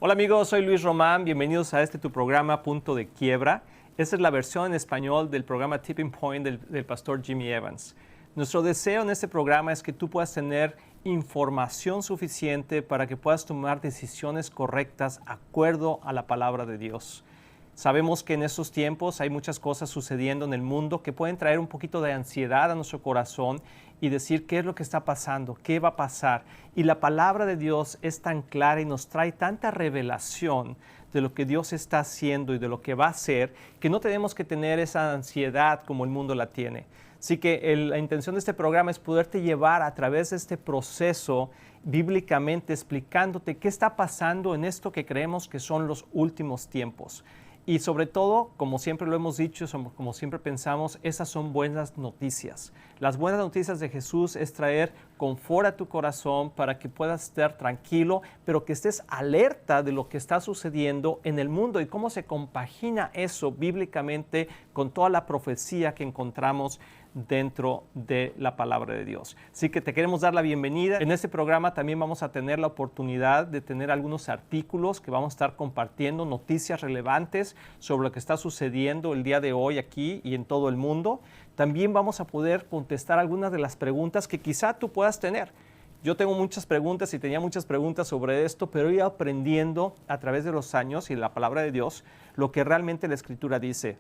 Hola amigos, soy Luis Román, bienvenidos a tu programa Punto de Quiebra. Esta es la versión en español del programa Tipping Point del pastor Jimmy Evans. Nuestro deseo en este programa es que tú puedas tener información suficiente para que puedas tomar decisiones correctas de acuerdo a la palabra de Dios. Sabemos que en estos tiempos hay muchas cosas sucediendo en el mundo que pueden traer un poquito de ansiedad a nuestro corazón y decir qué es lo que está pasando, qué va a pasar. Y la palabra de Dios es tan clara y nos trae tanta revelación de lo que Dios está haciendo y de lo que va a hacer, que no tenemos que tener esa ansiedad como el mundo la tiene. Así que la intención de este programa es poderte llevar a través de este proceso bíblicamente explicándote qué está pasando en esto que creemos que son los últimos tiempos. Y sobre todo, como siempre lo hemos dicho, como siempre pensamos, esas son buenas noticias. Las buenas noticias de Jesús es traer confort a tu corazón para que puedas estar tranquilo, pero que estés alerta de lo que está sucediendo en el mundo y cómo se compagina eso bíblicamente con toda la profecía que encontramos dentro de la palabra de Dios. Así que te queremos dar la bienvenida. En este programa también vamos a tener la oportunidad de tener algunos artículos que vamos a estar compartiendo, noticias relevantes sobre lo que está sucediendo el día de hoy aquí y en todo el mundo. También vamos a poder contestar algunas de las preguntas que quizá tú puedas tener. Yo tengo muchas preguntas y tenía muchas preguntas sobre esto, pero he ido aprendiendo a través de los años y la palabra de Dios lo que realmente la Escritura dice.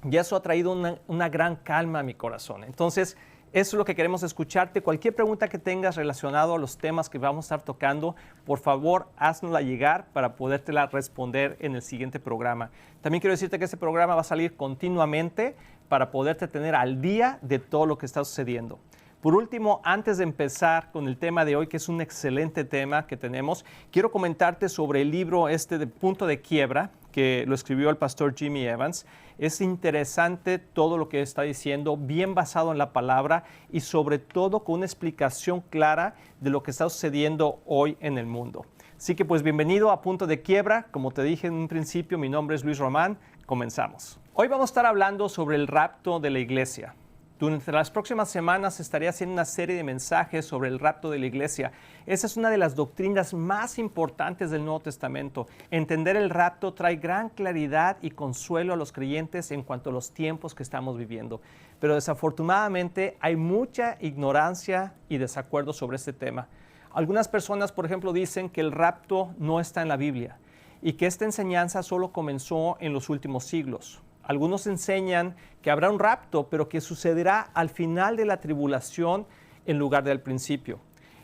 Y eso ha traído una gran calma a mi corazón. Entonces, eso es lo que queremos escucharte. Cualquier pregunta que tengas relacionado a los temas que vamos a estar tocando, por favor, haznosla llegar para podértela responder en el siguiente programa. También quiero decirte que este programa va a salir continuamente para poderte tener al día de todo lo que está sucediendo. Por último, antes de empezar con el tema de hoy, que es un excelente tema que tenemos, quiero comentarte sobre el libro de Punto de Quiebra, que lo escribió el pastor Jimmy Evans. Es interesante todo lo que está diciendo, bien basado en la palabra y sobre todo con una explicación clara de lo que está sucediendo hoy en el mundo. Así que pues bienvenido a Punto de Quiebra. Como te dije en un principio, mi nombre es Luis Román. Comenzamos. Hoy vamos a estar hablando sobre el rapto de la iglesia. Durante las próximas semanas estaré haciendo una serie de mensajes sobre el rapto de la iglesia. Esa es una de las doctrinas más importantes del Nuevo Testamento. Entender el rapto trae gran claridad y consuelo a los creyentes en cuanto a los tiempos que estamos viviendo. Pero desafortunadamente hay mucha ignorancia y desacuerdo sobre este tema. Algunas personas, por ejemplo, dicen que el rapto no está en la Biblia y que esta enseñanza solo comenzó en los últimos siglos. Algunos enseñan que habrá un rapto, pero que sucederá al final de la tribulación en lugar del principio.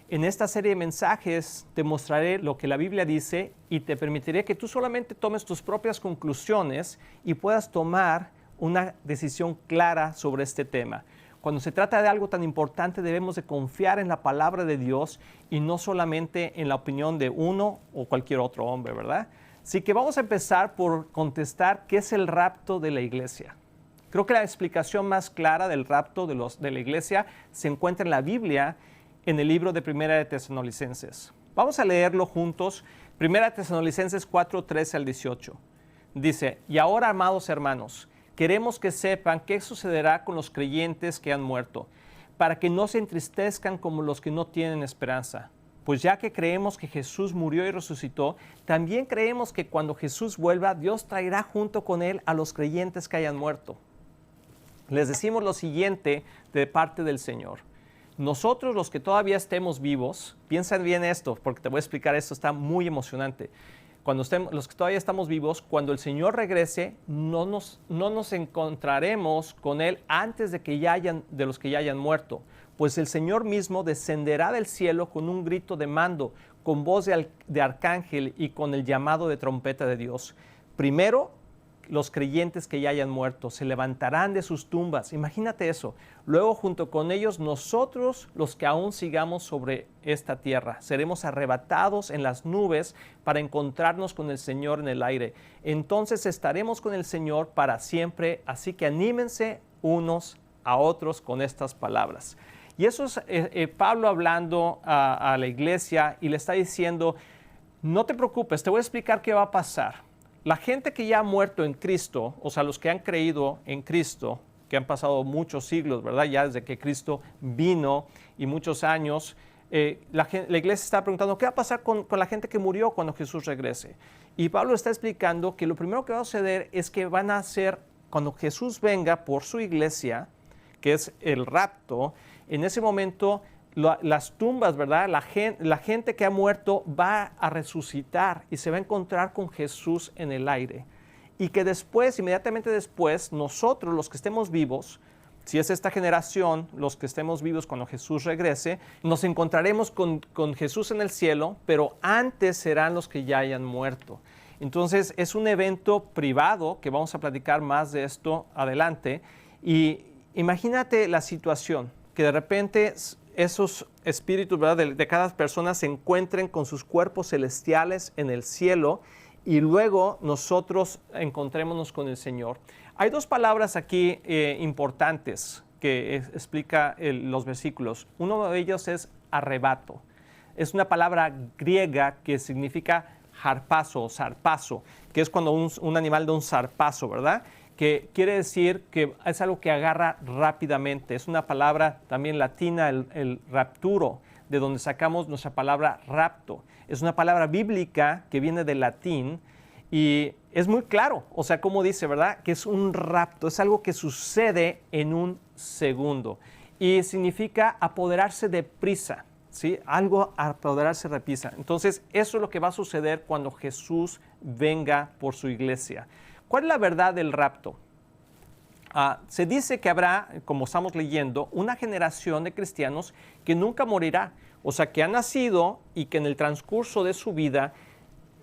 En esta serie de mensajes te mostraré lo que la Biblia dice y te permitiré que tú solamente tomes tus propias conclusiones y puedas tomar una decisión clara sobre este tema. Cuando se trata de algo tan importante, debemos de confiar en la palabra de Dios y no solamente en la opinión de uno o cualquier otro hombre, ¿verdad? Así que vamos a empezar por contestar qué es el rapto de la iglesia. Creo que la explicación más clara del rapto de la iglesia se encuentra en la Biblia, en el libro de Primera de Tesalonicenses. Vamos a leerlo juntos. Primera de Tesalonicenses 4, 13 al 18. Dice, y ahora, amados hermanos, queremos que sepan qué sucederá con los creyentes que han muerto, para que no se entristezcan como los que no tienen esperanza. Pues ya que creemos que Jesús murió y resucitó, también creemos que cuando Jesús vuelva, Dios traerá junto con Él a los creyentes que hayan muerto. Les decimos lo siguiente de parte del Señor. Nosotros los que todavía estemos vivos, piensen bien esto, porque te voy a explicar esto, está muy emocionante. Los que todavía estamos vivos, cuando el Señor regrese, no nos encontraremos con Él antes de los que ya hayan muerto. Pues el Señor mismo descenderá del cielo con un grito de mando, con voz de arcángel y con el llamado de trompeta de Dios. Primero, los creyentes que ya hayan muerto se levantarán de sus tumbas. Imagínate eso. Luego, junto con ellos, nosotros, los que aún sigamos sobre esta tierra, seremos arrebatados en las nubes para encontrarnos con el Señor en el aire. Entonces estaremos con el Señor para siempre. Así que anímense unos a otros con estas palabras. Y eso es Pablo hablando a la iglesia y le está diciendo, no te preocupes, te voy a explicar qué va a pasar. La gente que ya ha muerto en Cristo, o sea, los que han creído en Cristo, que han pasado muchos siglos, ¿verdad? Ya desde que Cristo vino y muchos años, La iglesia está preguntando, ¿qué va a pasar con la gente que murió cuando Jesús regrese? Y Pablo está explicando que lo primero que va a suceder es que van a hacer, cuando Jesús venga por su iglesia, que es el rapto, en ese momento las tumbas, ¿verdad? La gente que ha muerto va a resucitar y se va a encontrar con Jesús en el aire. Y que después, inmediatamente después, nosotros, los que estemos vivos, si es esta generación, los que estemos vivos cuando Jesús regrese, nos encontraremos con Jesús en el cielo, pero antes serán los que ya hayan muerto. Entonces es un evento privado, que vamos a platicar más de esto adelante. Y imagínate la situación, que de repente esos espíritus, ¿verdad?, de cada persona se encuentren con sus cuerpos celestiales en el cielo y luego nosotros encontrémonos con el Señor. Hay dos palabras aquí importantes que explica los versículos. Uno de ellos es arrebato. Es una palabra griega que significa harpazo o zarpazo, que es cuando un animal da un zarpazo, ¿verdad? Que quiere decir que es algo que agarra rápidamente. Es una palabra también latina, el rapturo, de donde sacamos nuestra palabra rapto. Es una palabra bíblica que viene del latín y es muy claro, o sea, como dice, ¿verdad? Que es un rapto, es algo que sucede en un segundo y significa apoderarse de prisa, ¿sí? Algo apoderarse de prisa. Entonces, eso es lo que va a suceder cuando Jesús venga por su iglesia. ¿Cuál es la verdad del rapto? Se dice que habrá, como estamos leyendo, una generación de cristianos que nunca morirá, o sea, que ha nacido y que en el transcurso de su vida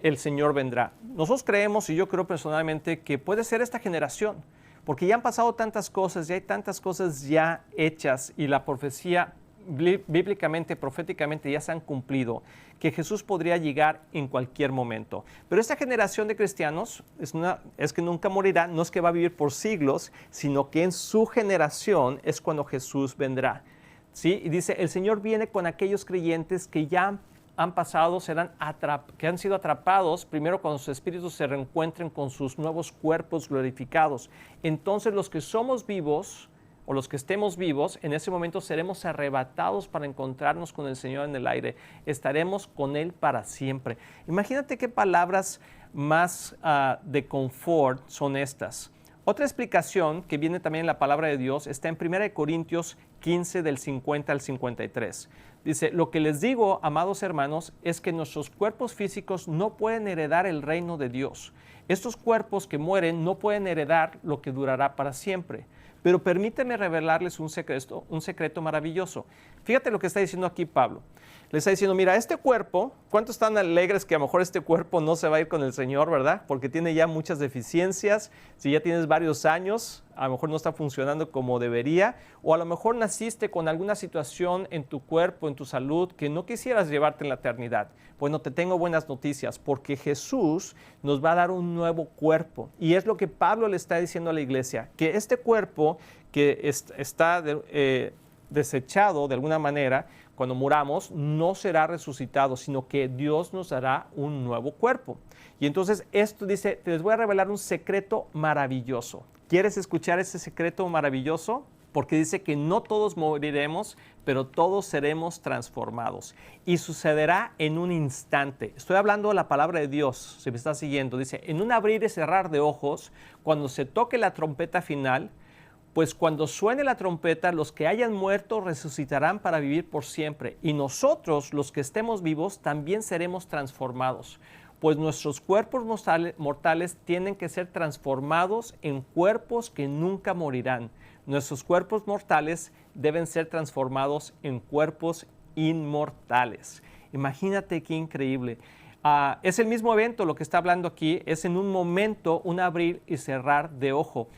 el Señor vendrá. Nosotros creemos, y yo creo personalmente, que puede ser esta generación, porque ya han pasado tantas cosas, ya hay tantas cosas ya hechas y la profecía bíblicamente, proféticamente ya se han cumplido, que Jesús podría llegar en cualquier momento. Pero esta generación de cristianos es que nunca morirá, no es que va a vivir por siglos, sino que en su generación es cuando Jesús vendrá. ¿Sí? Y dice, el Señor viene con aquellos creyentes que ya han pasado, que han sido atrapados, primero cuando sus espíritus se reencuentren con sus nuevos cuerpos glorificados. Entonces los que somos vivos, o los que estemos vivos, en ese momento seremos arrebatados para encontrarnos con el Señor en el aire. Estaremos con Él para siempre. Imagínate qué palabras más de confort son estas. Otra explicación que viene también en la palabra de Dios está en 1 Corintios 15, del 50 al 53. Dice, lo que les digo, amados hermanos, es que nuestros cuerpos físicos no pueden heredar el reino de Dios. Estos cuerpos que mueren no pueden heredar lo que durará para siempre. Pero permíteme revelarles un secreto maravilloso. Fíjate lo que está diciendo aquí Pablo. Le está diciendo, mira, este cuerpo, ¿cuántos están alegres que a lo mejor este cuerpo no se va a ir con el Señor, verdad? Porque tiene ya muchas deficiencias. Si ya tienes varios años, a lo mejor no está funcionando como debería. O a lo mejor naciste con alguna situación en tu cuerpo, en tu salud, que no quisieras llevarte en la eternidad. Bueno, te tengo buenas noticias, porque Jesús nos va a dar un nuevo cuerpo. Y es lo que Pablo le está diciendo a la iglesia, que este cuerpo que está desechado de alguna manera, cuando muramos, no será resucitado, sino que Dios nos dará un nuevo cuerpo. Y entonces esto dice, les voy a revelar un secreto maravilloso. ¿Quieres escuchar ese secreto maravilloso? Porque dice que no todos moriremos, pero todos seremos transformados. Y sucederá en un instante. Estoy hablando de la palabra de Dios, si me está siguiendo. Dice, en un abrir y cerrar de ojos, cuando se toque la trompeta final, pues cuando suene la trompeta, los que hayan muerto resucitarán para vivir por siempre. Y nosotros, los que estemos vivos, también seremos transformados. Pues nuestros cuerpos mortales tienen que ser transformados en cuerpos que nunca morirán. Nuestros cuerpos mortales deben ser transformados en cuerpos inmortales. Imagínate qué increíble. Es el mismo evento, lo que está hablando aquí, es en un momento, un abrir y cerrar de ojo.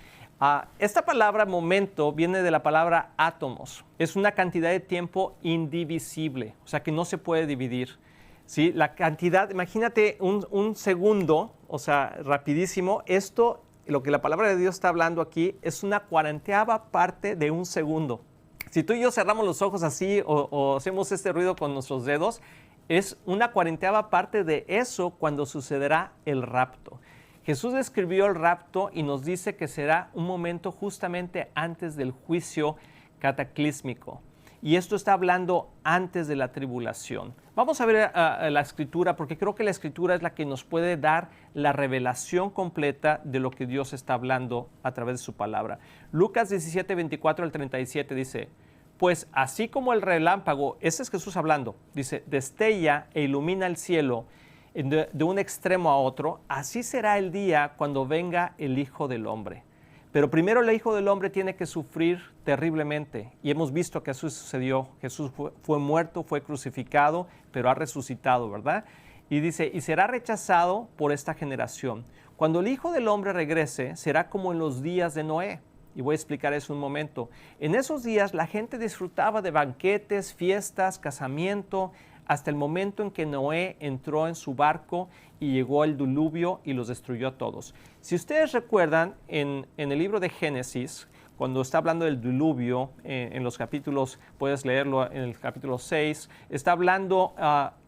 Esta palabra momento viene de la palabra átomos. Es una cantidad de tiempo indivisible, o sea que no se puede dividir. ¿Sí? La cantidad, imagínate un segundo, o sea, rapidísimo. Esto, lo que la palabra de Dios está hablando aquí, es una 40ª parte de un segundo. Si tú y yo cerramos los ojos así o hacemos este ruido con nuestros dedos, es una 40ª parte de eso cuando sucederá el rapto. Jesús describió el rapto y nos dice que será un momento justamente antes del juicio cataclísmico. Y esto está hablando antes de la tribulación. Vamos a ver la Escritura, porque creo que la Escritura es la que nos puede dar la revelación completa de lo que Dios está hablando a través de su palabra. Lucas 17, 24 al 37 dice, pues así como el relámpago, ese es Jesús hablando, dice, destella e ilumina el cielo de un extremo a otro, así será el día cuando venga el Hijo del Hombre. Pero primero el Hijo del Hombre tiene que sufrir terriblemente. Y hemos visto que eso sucedió. Jesús fue muerto, fue crucificado, pero ha resucitado, ¿verdad? Y dice, y será rechazado por esta generación. Cuando el Hijo del Hombre regrese, será como en los días de Noé. Y voy a explicar eso un momento. En esos días la gente disfrutaba de banquetes, fiestas, casamiento, hasta el momento en que Noé entró en su barco y llegó el diluvio y los destruyó a todos. Si ustedes recuerdan, en el libro de Génesis, cuando está hablando del diluvio, en los capítulos, puedes leerlo en el capítulo 6, está hablando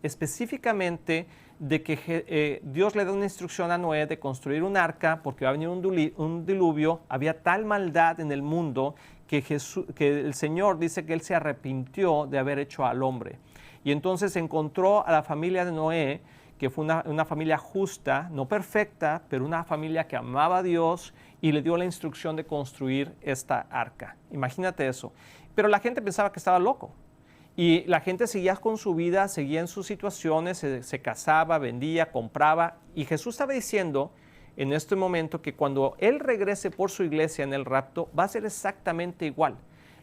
específicamente de que Dios le da una instrucción a Noé de construir un arca porque va a venir un diluvio. Había tal maldad en el mundo que el Señor dice que Él se arrepintió de haber hecho al hombre. Y entonces encontró a la familia de Noé, que fue una familia justa, no perfecta, pero una familia que amaba a Dios, y le dio la instrucción de construir esta arca. Imagínate eso. Pero la gente pensaba que estaba loco. Y la gente seguía con su vida, seguía en sus situaciones, se casaba, vendía, compraba. Y Jesús estaba diciendo en este momento que cuando Él regrese por su iglesia en el rapto, va a ser exactamente igual.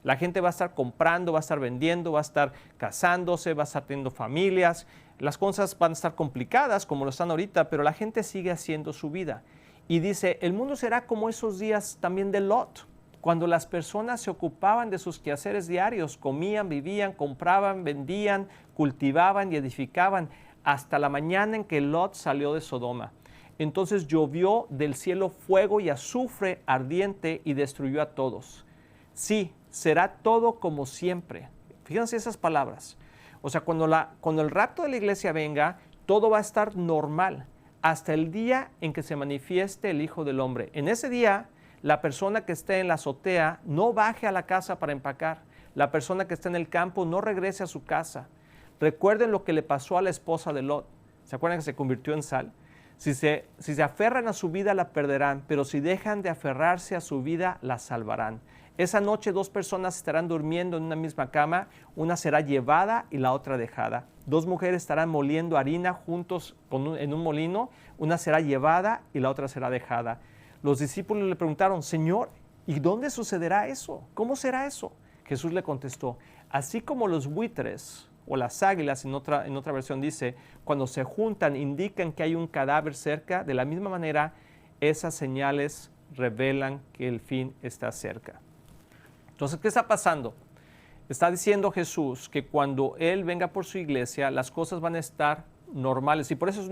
La gente va a estar comprando, va a estar vendiendo, va a estar casándose, va a estar teniendo familias. Las cosas van a estar complicadas como lo están ahorita, pero la gente sigue haciendo su vida. Y dice, el mundo será como esos días también de Lot, cuando las personas se ocupaban de sus quehaceres diarios, comían, vivían, compraban, vendían, cultivaban y edificaban, hasta la mañana en que Lot salió de Sodoma. Entonces llovió del cielo fuego y azufre ardiente y destruyó a todos. Sí, será todo como siempre. Fíjense esas palabras. O sea, cuando el rapto de la iglesia venga, todo va a estar normal hasta el día en que se manifieste el Hijo del Hombre. En ese día, la persona que esté en la azotea no baje a la casa para empacar. La persona que esté en el campo no regrese a su casa. Recuerden lo que le pasó a la esposa de Lot. ¿Se acuerdan que se convirtió en sal? Si se aferran a su vida, la perderán, pero si dejan de aferrarse a su vida, la salvarán. Esa noche 2 personas estarán durmiendo en una misma cama, una será llevada y la otra dejada. 2 mujeres estarán moliendo harina juntos en un molino, una será llevada y la otra será dejada. Los discípulos le preguntaron, Señor, ¿y dónde sucederá eso? ¿Cómo será eso? Jesús le contestó, así como los buitres o las águilas, en otra versión dice, cuando se juntan indican que hay un cadáver cerca, de la misma manera esas señales revelan que el fin está cerca. Entonces, ¿qué está pasando? Está diciendo Jesús que cuando Él venga por su iglesia, las cosas van a estar normales. Y por eso es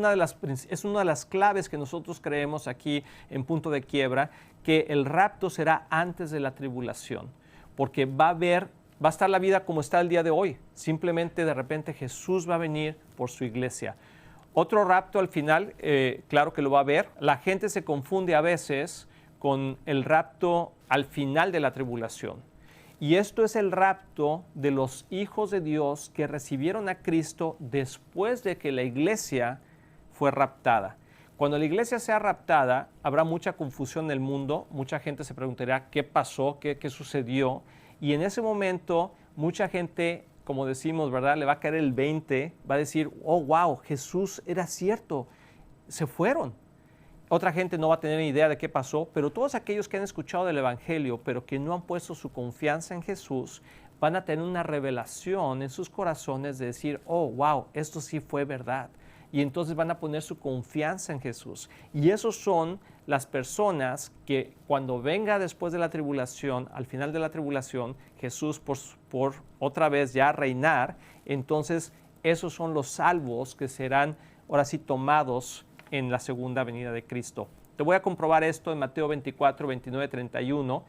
una de las claves que nosotros creemos aquí en Punto de Quiebra, que el rapto será antes de la tribulación. Porque va a estar la vida como está el día de hoy. Simplemente de repente Jesús va a venir por su iglesia. Otro rapto al final, claro que lo va a haber. La gente se confunde a veces con el rapto al final de la tribulación. Y esto es el rapto de los hijos de Dios que recibieron a Cristo después de que la iglesia fue raptada. Cuando la iglesia sea raptada, habrá mucha confusión en el mundo. Mucha gente se preguntará qué pasó, qué sucedió. Y en ese momento, mucha gente, como decimos, ¿verdad?, le va a caer el 20, va a decir, oh, wow, Jesús era cierto, se fueron. Otra gente no va a tener ni idea de qué pasó, pero todos aquellos que han escuchado del Evangelio, pero que no han puesto su confianza en Jesús, van a tener una revelación en sus corazones de decir, oh, wow, esto sí fue verdad. Y entonces van a poner su confianza en Jesús. Y esos son las personas que cuando venga después de la tribulación, al final de la tribulación, Jesús por otra vez ya reinar, entonces esos son los salvos que serán ahora sí tomados en la segunda venida de Cristo. Te voy a comprobar esto en Mateo 24, 29, 31.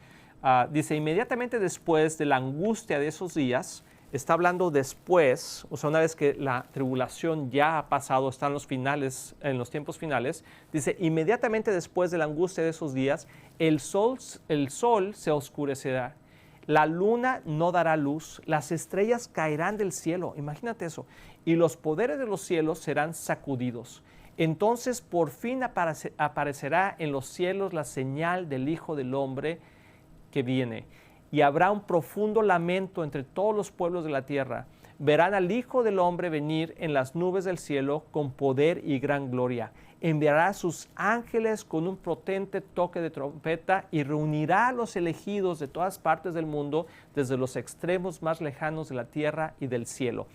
Dice, inmediatamente después de la angustia de esos días, está hablando después, o sea, una vez que la tribulación ya ha pasado, están en los tiempos finales, dice, inmediatamente después de la angustia de esos días, el sol se oscurecerá, La luna no dará luz, las estrellas caerán del cielo, imagínate eso, y los poderes de los cielos serán sacudidos. Entonces por fin aparecerá en los cielos la señal del Hijo del Hombre que viene, y habrá un profundo lamento entre todos los pueblos de la tierra. Verán al Hijo del Hombre venir en las nubes del cielo con poder y gran gloria. Enviará a sus ángeles con un potente toque de trompeta y reunirá a los elegidos de todas partes del mundo, desde los extremos más lejanos de la tierra y del cielo.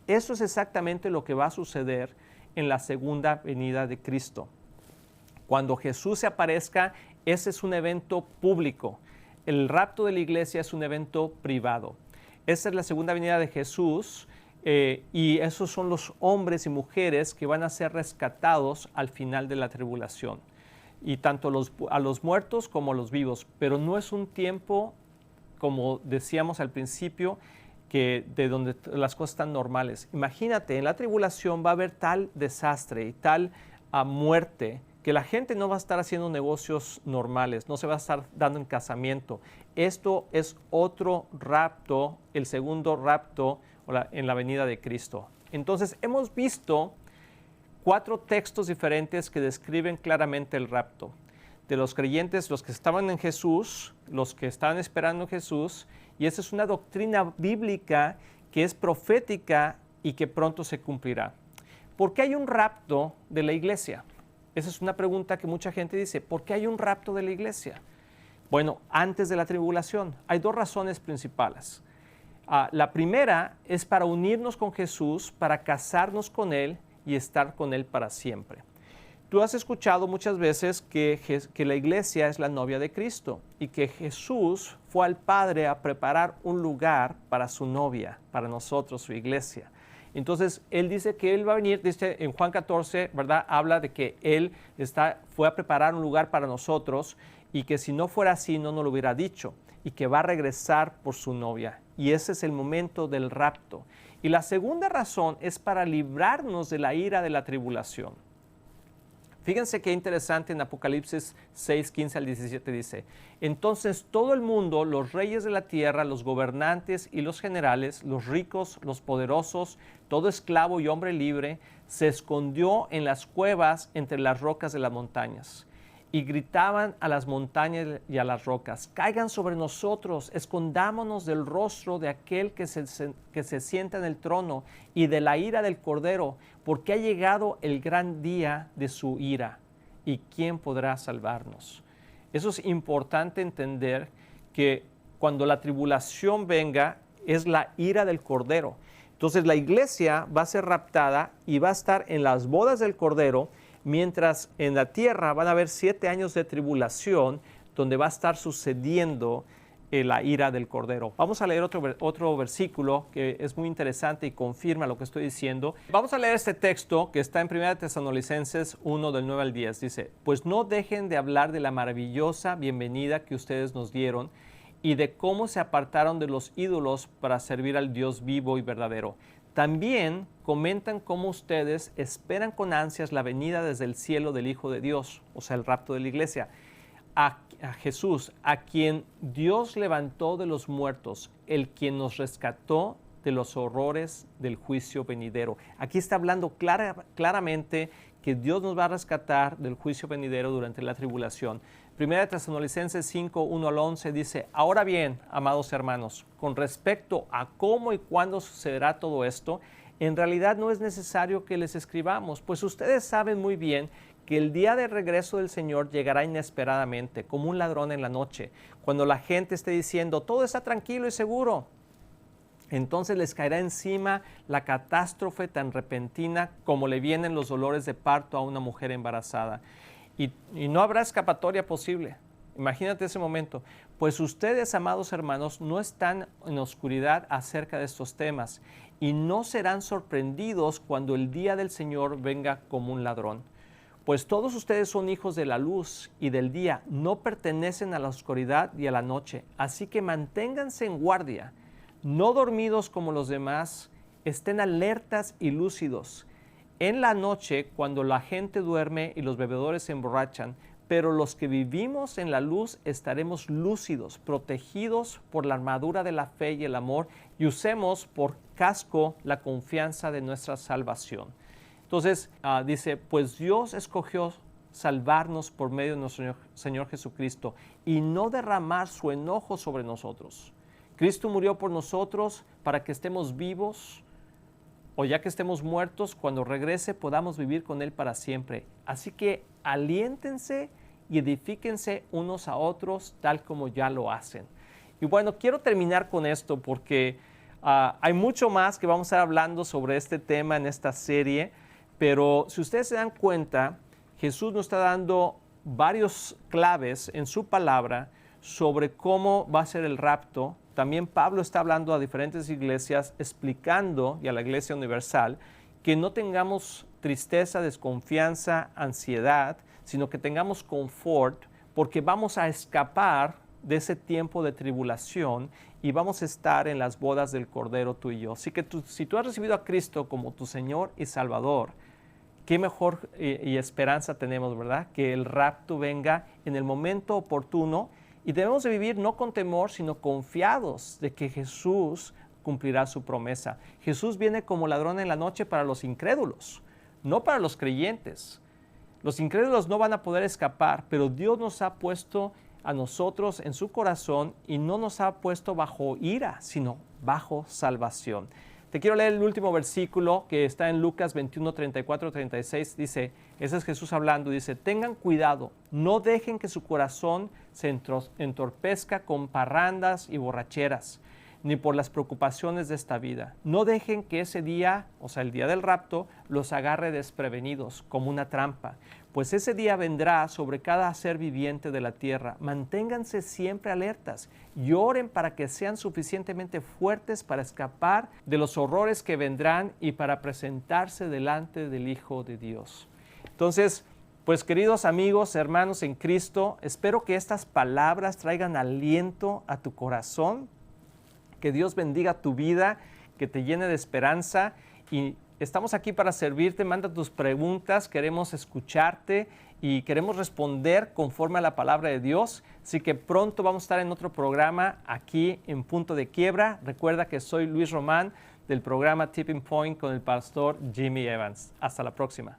Eso es exactamente lo que va a suceder en la segunda venida de Cristo. Cuando Jesús se aparezca, ese es un evento público. El rapto de la iglesia es un evento privado. Esa es la segunda venida de Jesús. Y esos son los hombres y mujeres que van a ser rescatados al final de la tribulación. Y tanto a los muertos como a los vivos. Pero no es un tiempo, como decíamos al principio, de donde las cosas están normales. Imagínate, en la tribulación va a haber tal desastre y tal muerte que la gente no va a estar haciendo negocios normales, no se va a estar dando en casamiento. Esto es otro rapto, el segundo rapto en la venida de Cristo. Entonces hemos visto 4 textos diferentes que describen claramente el rapto. De los creyentes, los que estaban en Jesús, los que estaban esperando en Jesús, y esa es una doctrina bíblica que es profética y que pronto se cumplirá. ¿Por qué hay un rapto de la iglesia? Esa es una pregunta que mucha gente dice. ¿Por qué hay un rapto de la iglesia? Bueno, antes de la tribulación hay 2 razones principales. La primera es para unirnos con Jesús, para casarnos con Él y estar con Él para siempre. Tú has escuchado muchas veces que la iglesia es la novia de Cristo y que Jesús fue al Padre a preparar un lugar para su novia, para nosotros, su iglesia. Entonces, Él dice que Él va a venir, dice en Juan 14, ¿verdad? Habla de que Él fue a preparar un lugar para nosotros y que si no fuera así no nos lo hubiera dicho, y que va a regresar por su novia. Y ese es el momento del rapto. Y la segunda razón es para librarnos de la ira de la tribulación. Fíjense qué interesante en Apocalipsis 6, 15 al 17 dice: entonces todo el mundo, los reyes de la tierra, los gobernantes y los generales, los ricos, los poderosos, todo esclavo y hombre libre, se escondió en las cuevas entre las rocas de las montañas. Y gritaban a las montañas y a las rocas: caigan sobre nosotros, escondámonos del rostro de aquel que se sienta en el trono y de la ira del Cordero, porque ha llegado el gran día de su ira. ¿Y quién podrá salvarnos? Eso es importante entender, que cuando la tribulación venga es la ira del Cordero. Entonces la iglesia va a ser raptada y va a estar en las bodas del Cordero, mientras en la tierra van a haber 7 años de tribulación donde va a estar sucediendo la ira del Cordero. Vamos a leer otro versículo que es muy interesante y confirma lo que estoy diciendo. Vamos a leer este texto que está en 1 Tesalonicenses 1 del 9 al 10. Dice: pues no dejen de hablar de la maravillosa bienvenida que ustedes nos dieron y de cómo se apartaron de los ídolos para servir al Dios vivo y verdadero. También comentan cómo ustedes esperan con ansias la venida desde el cielo del Hijo de Dios, o sea, el rapto de la iglesia, a Jesús, a quien Dios levantó de los muertos, el quien nos rescató de los horrores del juicio venidero. Aquí está hablando claramente que Dios nos va a rescatar del juicio venidero durante la tribulación. 1 Tesalonicenses 5, 1 al 11 dice: ahora bien, amados hermanos, con respecto a cómo y cuándo sucederá todo esto, en realidad no es necesario que les escribamos, pues ustedes saben muy bien que el día de regreso del Señor llegará inesperadamente, como un ladrón en la noche, cuando la gente esté diciendo: todo está tranquilo y seguro. Entonces les caerá encima la catástrofe tan repentina como le vienen los dolores de parto a una mujer embarazada. Y no habrá escapatoria posible. Imagínate ese momento. Pues ustedes, amados hermanos, no están en oscuridad acerca de estos temas y no serán sorprendidos cuando el día del Señor venga como un ladrón. Pues todos ustedes son hijos de la luz y del día, no pertenecen a la oscuridad y a la noche. Así que manténganse en guardia, no dormidos como los demás, estén alertas y lúcidos. En la noche, cuando la gente duerme y los bebedores se emborrachan, pero los que vivimos en la luz estaremos lúcidos, protegidos por la armadura de la fe y el amor, y usemos por casco la confianza de nuestra salvación. Entonces dice, pues Dios escogió salvarnos por medio de nuestro Señor Jesucristo y no derramar su enojo sobre nosotros. Cristo murió por nosotros para que estemos vivos, o ya que estemos muertos, cuando regrese podamos vivir con Él para siempre. Así que aliéntense y edifíquense unos a otros tal como ya lo hacen. Y bueno, quiero terminar con esto porque hay mucho más que vamos a estar hablando sobre este tema en esta serie, pero si ustedes se dan cuenta, Jesús nos está dando varios claves en su palabra sobre cómo va a ser el rapto. También Pablo está hablando a diferentes iglesias, explicando, y a la Iglesia Universal, que no tengamos tristeza, desconfianza, ansiedad, sino que tengamos confort, porque vamos a escapar de ese tiempo de tribulación y vamos a estar en las bodas del Cordero tú y yo. Así que si tú has recibido a Cristo como tu Señor y Salvador, qué mejor y esperanza tenemos, ¿verdad? Que el rapto venga en el momento oportuno y debemos de vivir no con temor, sino confiados de que Jesús cumplirá su promesa. Jesús viene como ladrón en la noche para los incrédulos, no para los creyentes. Los incrédulos no van a poder escapar, pero Dios nos ha puesto a nosotros en su corazón y no nos ha puesto bajo ira, sino bajo salvación. Te quiero leer el último versículo que está en Lucas 21, 34, 36. Dice, ese es Jesús hablando, dice, tengan cuidado, no dejen que su corazón se entorpezca con parrandas y borracheras, ni por las preocupaciones de esta vida. No dejen que ese día, o sea, el día del rapto, los agarre desprevenidos como una trampa, pues ese día vendrá sobre cada ser viviente de la tierra. Manténganse siempre alertas y oren para que sean suficientemente fuertes para escapar de los horrores que vendrán y para presentarse delante del Hijo de Dios. Entonces, pues queridos amigos, hermanos en Cristo, espero que estas palabras traigan aliento a tu corazón, que Dios bendiga tu vida, que te llene de esperanza y estamos aquí para servirte. Manda tus preguntas, queremos escucharte y queremos responder conforme a la palabra de Dios. Así que pronto vamos a estar en otro programa aquí en Punto de Quiebra. Recuerda que soy Luis Román del programa Tipping Point con el pastor Jimmy Evans. Hasta la próxima.